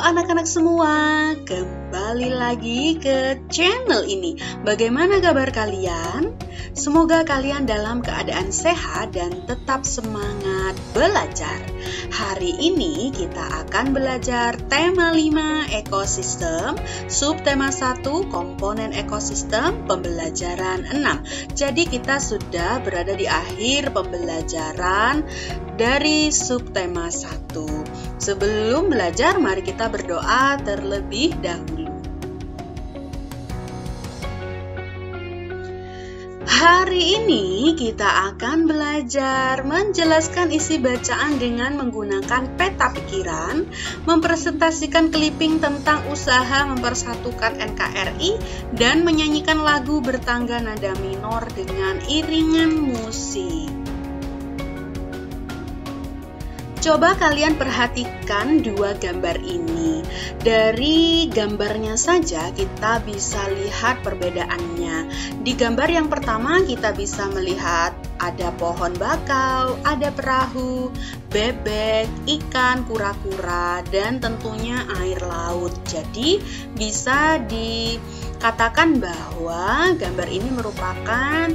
anak-anak semua, kembali lagi ke channel ini. Bagaimana kabar kalian? Semoga kalian dalam keadaan sehat dan tetap semangat belajar. Hari ini kita akan belajar tema 5 ekosistem, subtema 1 komponen ekosistem, pembelajaran 6. Jadi kita sudah berada di akhir pembelajaran dari subtema 1. Sebelum belajar, mari kita berdoa terlebih dahulu. Hari ini kita akan belajar menjelaskan isi bacaan dengan menggunakan peta pikiran, mempresentasikan clipping tentang usaha mempersatukan NKRI, dan menyanyikan lagu bertangga nada minor dengan iringan musik. Coba kalian perhatikan dua gambar ini. Dari gambarnya saja kita bisa lihat perbedaannya. Di gambar yang pertama kita bisa melihat ada pohon bakau, ada perahu, bebek, ikan, kura-kura, dan tentunya air laut. Jadi bisa dikatakan bahwa gambar ini merupakan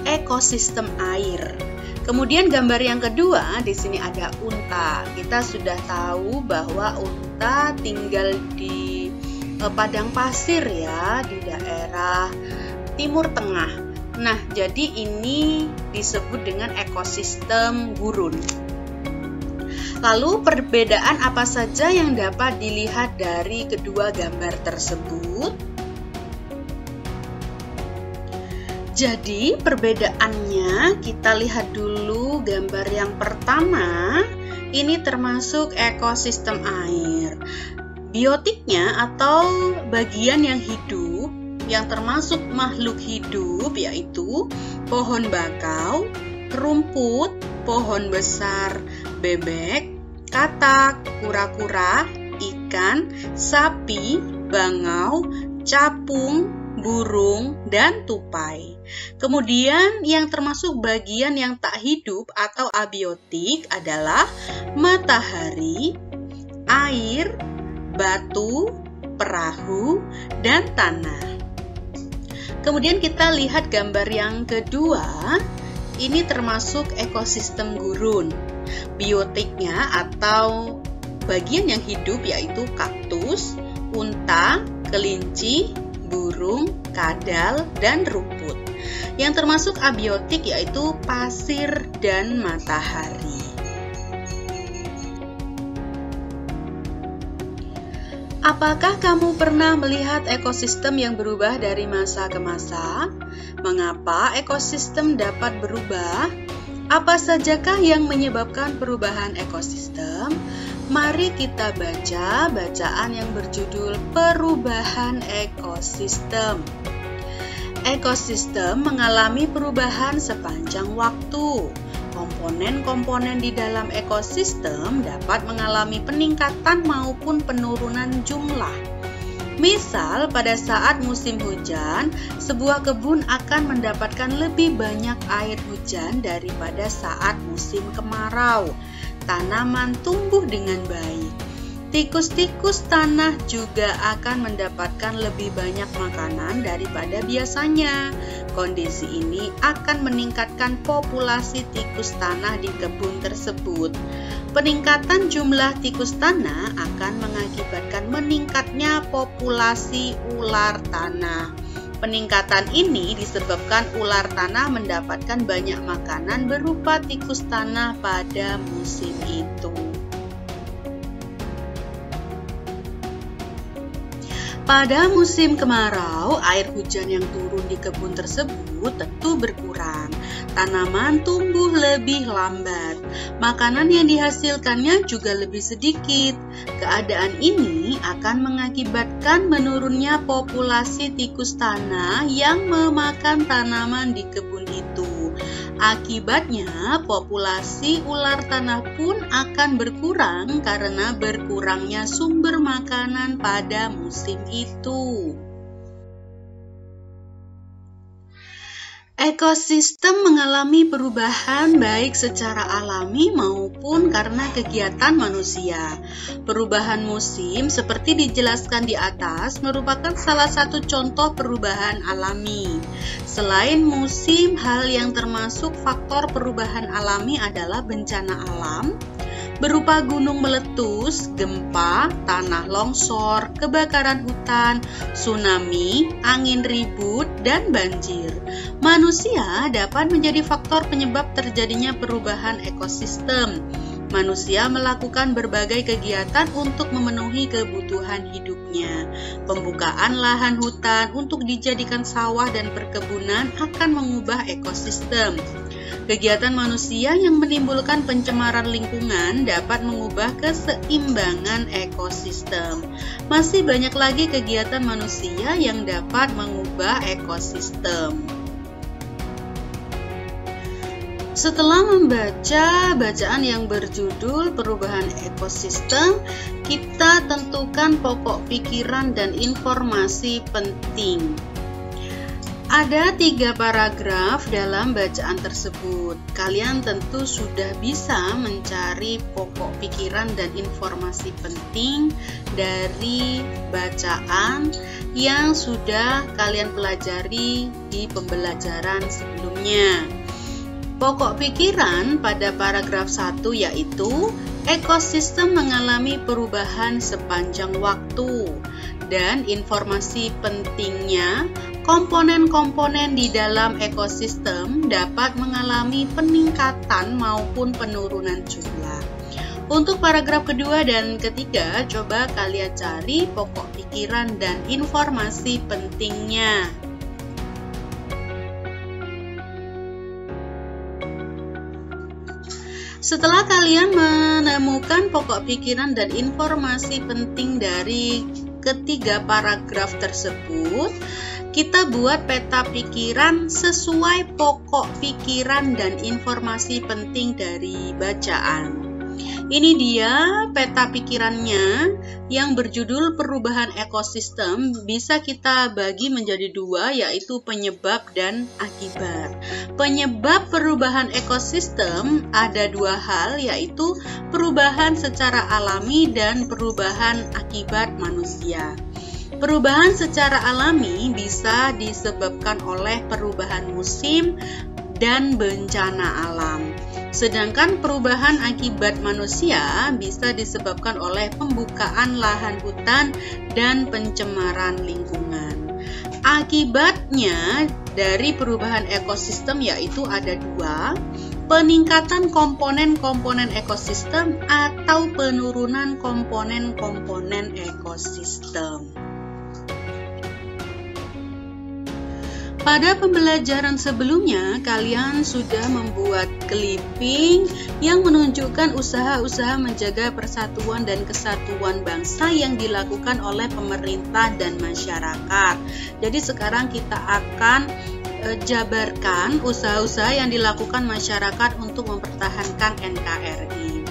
ekosistem air. Kemudian gambar yang kedua, di sini ada unta. Kita sudah tahu bahwa unta tinggal di padang pasir ya, di daerah Timur Tengah. Nah, jadi ini disebut dengan ekosistem gurun. Lalu perbedaan apa saja yang dapat dilihat dari kedua gambar tersebut? Jadi perbedaannya kita lihat dulu gambar yang pertama, ini termasuk ekosistem air. Biotiknya atau bagian yang hidup yang termasuk makhluk hidup yaitu pohon bakau, rumput, pohon besar, bebek, katak, kura-kura, ikan, sapi, bangau, capung, burung, dan tupai. Kemudian yang termasuk bagian yang tak hidup atau abiotik adalah matahari, air, batu, perahu, dan tanah. Kemudian kita lihat gambar yang kedua, ini termasuk ekosistem gurun. Biotiknya atau bagian yang hidup yaitu kaktus, unta, kelinci, burung, kadal, dan rumput. Yang termasuk abiotik yaitu pasir dan matahari. Apakah kamu pernah melihat ekosistem yang berubah dari masa ke masa? Mengapa ekosistem dapat berubah? Apa sajakah yang menyebabkan perubahan ekosistem? Mari kita baca bacaan yang berjudul Perubahan Ekosistem. Ekosistem mengalami perubahan sepanjang waktu. Komponen-komponen di dalam ekosistem dapat mengalami peningkatan maupun penurunan jumlah. Misal, pada saat musim hujan, sebuah kebun akan mendapatkan lebih banyak air hujan daripada saat musim kemarau. Tanaman tumbuh dengan baik. Tikus-tikus tanah juga akan mendapatkan lebih banyak makanan daripada biasanya. Kondisi ini akan meningkatkan populasi tikus tanah di kebun tersebut. Peningkatan jumlah tikus tanah akan mengakibatkan meningkatnya populasi ular tanah. Peningkatan ini disebabkan ular tanah mendapatkan banyak makanan berupa tikus tanah pada musim itu. Pada musim kemarau, air hujan yang turun di kebun tersebut tentu berkurang. Tanaman tumbuh lebih lambat. Makanan yang dihasilkannya juga lebih sedikit. Keadaan ini akan mengakibatkan menurunnya populasi tikus tanah yang memakan tanaman di kebun itu. Akibatnya, populasi ular tanah pun akan berkurang karena berkurangnya sumber makanan pada musim itu. Ekosistem mengalami perubahan baik secara alami maupun karena kegiatan manusia. Perubahan musim seperti dijelaskan di atas merupakan salah satu contoh perubahan alami. Selain musim, hal yang termasuk faktor perubahan alami adalah bencana alam, berupa gunung meletus, gempa, tanah longsor, kebakaran hutan, tsunami, angin ribut, dan banjir. Manusia dapat menjadi faktor penyebab terjadinya perubahan ekosistem. Manusia melakukan berbagai kegiatan untuk memenuhi kebutuhan hidupnya. Pembukaan lahan hutan untuk dijadikan sawah dan perkebunan akan mengubah ekosistem. Kegiatan manusia yang menimbulkan pencemaran lingkungan dapat mengubah keseimbangan ekosistem. Masih banyak lagi kegiatan manusia yang dapat mengubah ekosistem. Setelah membaca bacaan yang berjudul Perubahan Ekosistem, kita tentukan pokok pikiran dan informasi penting. Ada 3 paragraf dalam bacaan tersebut. Kalian tentu sudah bisa mencari pokok pikiran dan informasi penting dari bacaan yang sudah kalian pelajari di pembelajaran sebelumnya. Pokok pikiran pada paragraf 1 yaitu ekosistem mengalami perubahan sepanjang waktu, dan informasi pentingnya komponen-komponen di dalam ekosistem dapat mengalami peningkatan maupun penurunan jumlah. Untuk paragraf kedua dan ketiga, coba kalian cari pokok pikiran dan informasi pentingnya. Setelah kalian menemukan pokok pikiran dan informasi penting dari ketiga paragraf tersebut, kita buat peta pikiran sesuai pokok pikiran dan informasi penting dari bacaan. Ini dia peta pikirannya yang berjudul Perubahan Ekosistem. Bisa kita bagi menjadi 2, yaitu penyebab dan akibat. Penyebab perubahan ekosistem ada 2 hal, yaitu perubahan secara alami dan perubahan akibat manusia. Perubahan secara alami bisa disebabkan oleh perubahan musim dan bencana alam. Sedangkan perubahan akibat manusia bisa disebabkan oleh pembukaan lahan hutan dan pencemaran lingkungan. Akibatnya dari perubahan ekosistem yaitu ada 2, peningkatan komponen-komponen ekosistem atau penurunan komponen-komponen ekosistem. Pada pembelajaran sebelumnya, kalian sudah membuat clipping yang menunjukkan usaha-usaha menjaga persatuan dan kesatuan bangsa yang dilakukan oleh pemerintah dan masyarakat. Jadi sekarang kita akan jabarkan usaha-usaha yang dilakukan masyarakat untuk mempertahankan NKRI.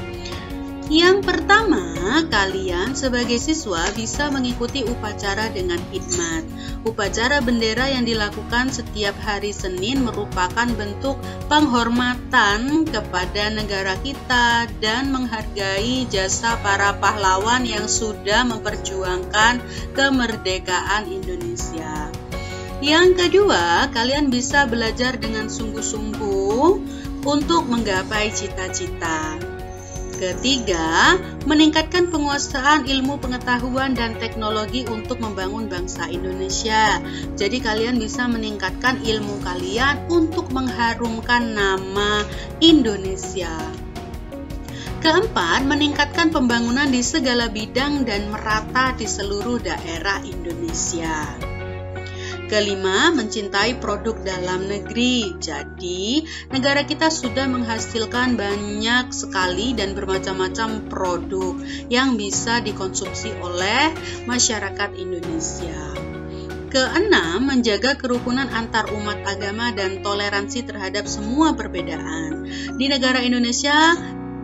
Yang pertama, kalian sebagai siswa bisa mengikuti upacara dengan hikmat. Upacara bendera yang dilakukan setiap hari Senin merupakan bentuk penghormatan kepada negara kita dan menghargai jasa para pahlawan yang sudah memperjuangkan kemerdekaan Indonesia. Yang kedua, kalian bisa belajar dengan sungguh-sungguh untuk menggapai cita-cita. Ketiga, meningkatkan penguasaan ilmu pengetahuan dan teknologi untuk membangun bangsa Indonesia. Jadi kalian bisa meningkatkan ilmu kalian untuk mengharumkan nama Indonesia. Keempat, meningkatkan pembangunan di segala bidang dan merata di seluruh daerah Indonesia. Kelima, mencintai produk dalam negeri. Jadi, negara kita sudah menghasilkan banyak sekali dan bermacam-macam produk yang bisa dikonsumsi oleh masyarakat Indonesia. Keenam, menjaga kerukunan antar umat agama dan toleransi terhadap semua perbedaan. Di negara Indonesia,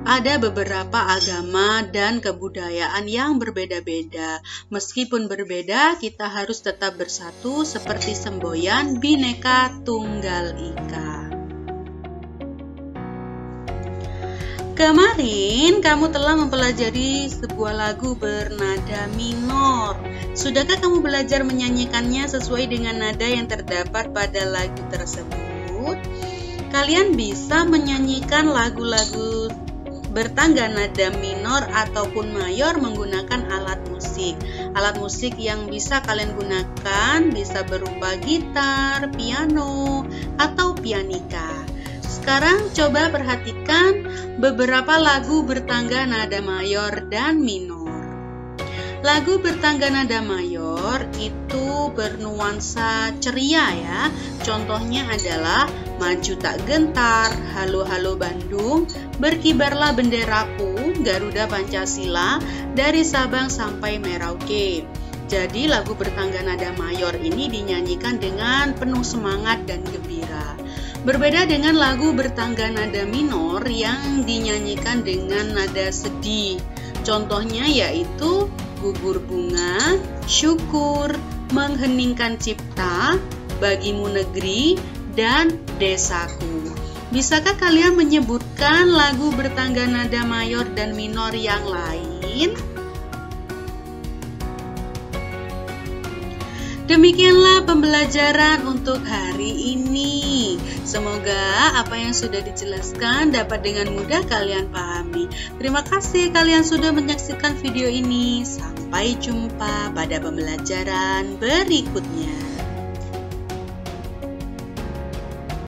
Ada beberapa agama dan kebudayaan yang berbeda-beda. Meskipun berbeda, kita harus tetap bersatu seperti semboyan Bhinneka Tunggal Ika. Kemarin kamu telah mempelajari sebuah lagu bernada minor. Sudahkah kamu belajar menyanyikannya sesuai dengan nada yang terdapat pada lagu tersebut? Kalian bisa menyanyikan lagu-lagu bertangga nada minor ataupun mayor menggunakan alat musik. Alat musik yang bisa kalian gunakan bisa berupa gitar, piano, atau pianika. Sekarang coba perhatikan beberapa lagu bertangga nada mayor dan minor. Lagu bertangga nada mayor itu bernuansa ceria ya. Contohnya adalah Maju Tak Gentar, Halo Halo Bandung, Berkibarlah Benderaku, Garuda Pancasila, Dari Sabang Sampai Merauke. Jadi lagu bertangga nada mayor ini dinyanyikan dengan penuh semangat dan gembira. Berbeda dengan lagu bertangga nada minor yang dinyanyikan dengan nada sedih. Contohnya yaitu Gugur Bunga, Syukur, Mengheningkan Cipta, Bagimu Negeri, dan Desaku. Bisakah kalian menyebutkan lagu bertangga nada mayor dan minor yang lain? Demikianlah pembelajaran untuk hari ini. Semoga apa yang sudah dijelaskan dapat dengan mudah kalian pahami. Terima kasih kalian sudah menyaksikan video ini. Sampai jumpa pada pembelajaran berikutnya.